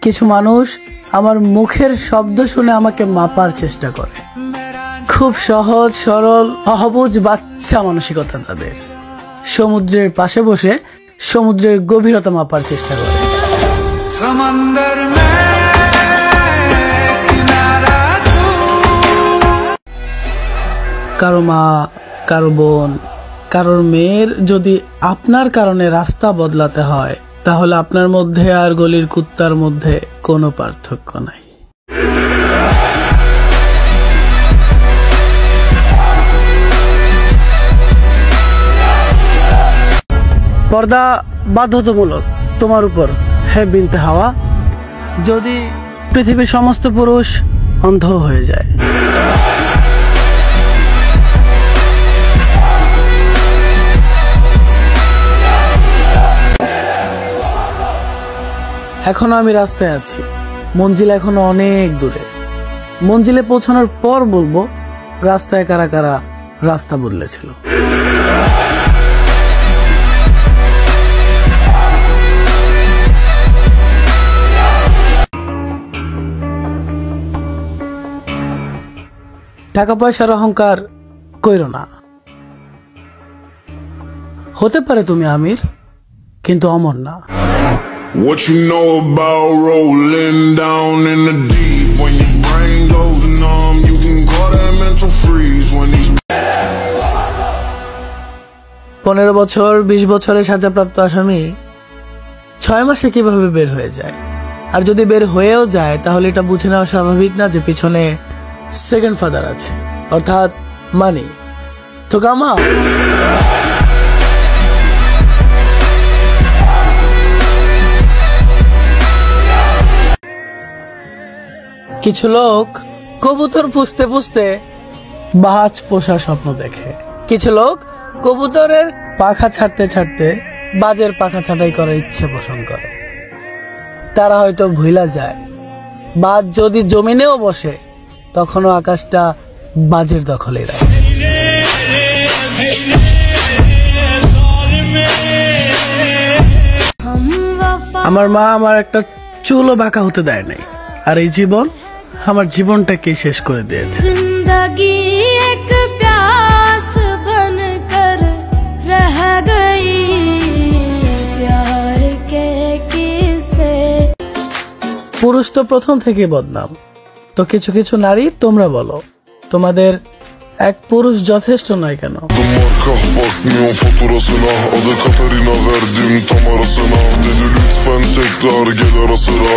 কিছু মানুষ আমার মুখের শব্দ শুনে আমাকে মাপার চেষ্টা করে। খুব সহজ সরল অহবুঝ বাচ্চা মানসিকতা তাদের। সমুদ্রের পাশে বসে সমুদ্রের গভীরতা মাপার চেষ্টা করে। কারো মা, কারো বোন, কারোর মেয়ের যদি আপনার কারণে রাস্তা বদলাতে হয়, তাহলে আপনার মধ্যে আর গলির কুত্তার মধ্যে কোনো পার্থক্য নাই। পর্দা বাধ্যতামূলক তোমার উপর, হে বিনতে হাওয়া, যদি পৃথিবীর সমস্ত পুরুষ অন্ধ হয়ে যায়। এখনো আমি রাস্তায় আছি, মঞ্জিল এখনো অনেক দূরে। মঞ্জিলে পৌঁছানোর পর বলবো রাস্তায় কারা কারা রাস্তা বদলেছিল। টাকা পয়সার অহংকার কইরো না। হতে পারে তুমি আমির, কিন্তু অমর না। What you know about rolling down in the deep? When your brain goes numb, you can call that mental freeze. When these 15 বছর 20 বছরের সাজাপ্রাপ্ত আসামি 6 মাসে কিভাবে বের হয়ে যায়? আর যদি বের হয়েও যায়, তাহলে এটা বুঝে নেওয়া স্বাভাবিক না যে পিছনে সেকেন্ড ফাদার আছে, অর্থাৎ মানি। তো কামা কিছু লোক কবুতর পুষতে পুষতে বাজ পোষার স্বপ্ন দেখে। কিছু লোক কবুতরের পাখা ছাড়তে ছাড়তে বাজের পাখা ছাঁটাই করার ইচ্ছে পোষণ করে। তারা হয়তো ভুলা যায়, বাজ যদি জমিনেও বসে, তখনও আকাশটা বাজের দখলে রাখে। আমার মা আমার একটা চুলও বাঁকা হতে দেয় নাই, আর এই জীবন আমার জীবনটাকে শেষ করে দিয়েছে। जिंदगी एक प्यास बनकर रह गई प्यार के किस्से। পুরুষ তো প্রথম থেকে বদনাম, তো কিছু কিছু narí তোমরা বলো, তোমাদের এক পুরুষ যথেষ্ট নয় কেন? marka bakmıyor faturasına. Adı Katarina, verdim tam arasına. Dedi lütfen tekrar gel ara sıra.